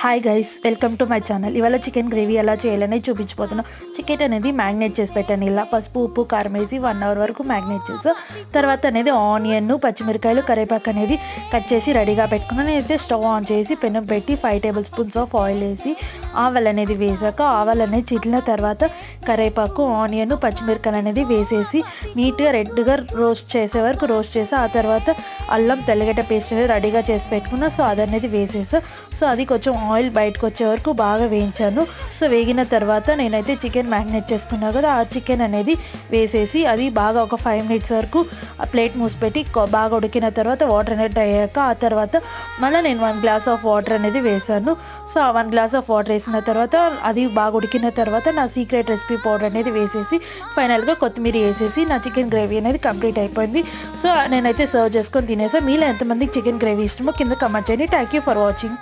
Hi guys, welcome to my channel. ఇవాళ chicken gravy ఎలా చేయాలని చూపించిపోతున్నాం. చికెన్ అనేది మ్యాగ్నేట్ చేసి పెట్టాను. ఇలా పసుపు ఉప్పు కారం వేసి 1 అవర్ వరకు మ్యాగ్నేట్ చేసా. తర్వాత అనేది ఆనియన్ పచ్చిమిరకాయలు కరివేపాకు అనేది కట్ చేసి రెడీగా పెట్టుకున్నాను. నేనైతే స్టవ్ ఆన్ చేసి పెనం పెట్టి 5 టేబుల్ స్పూన్స్ ఆఫ్ ఆయిల్ వేసి ఆవాలు అనేది వేసాక ఆవాలు అనేది చిట్లిన తర్వాత కరివేపాకు ఆనియన్ పచ్చిమిరకాయలు అనేది వేసేసి నీట్గా రెడ్గా రోస్ట్ చేసే వరకు రోస్ట్ చేసి ఆ తర్వాత అల్లం తెల్లగడ్డ పేస్ట్ అనేది రెడీగా చేసి పెట్టుకున్నా. సో అది అనేది వేసేసా. సో అది కొంచెం ఆయిల్ బయటకు వచ్చే వరకు బాగా వేయించాను. సో వేగిన తర్వాత నేనైతే చికెన్ మ్యాగ్నేట్ చేసుకున్నాను కదా, ఆ చికెన్ అనేది వేసేసి అది బాగా ఒక 5 మినిట్స్ వరకు ఆ ప్లేట్ మూసిపెట్టి బాగా ఉడికిన తర్వాత వాటర్ అనేది అయ్యాక ఆ తర్వాత మళ్ళీ నేను 1 గ్లాస్ ఆఫ్ వాటర్ అనేది వేసాను. సో ఆ 1 గ్లాస్ ఆఫ్ వాటర్ వేసిన తర్వాత అది బాగా ఉడికిన తర్వాత నా సీక్రెట్ రెసిపీ పౌడర్ అనేది వేసేసి ఫైనల్గా కొత్తిమీర వేసేసి నా చికెన్ గ్రేవీ అనేది కంప్లీట్ అయిపోయింది. సో నేనైతే సర్వ్ చేసుకొని తినేసా. మీలో ఎంతమందికి చికెన్ గ్రేవీ ఇష్టమో కింద కమెంట్ చేయండి. Thank you for watching.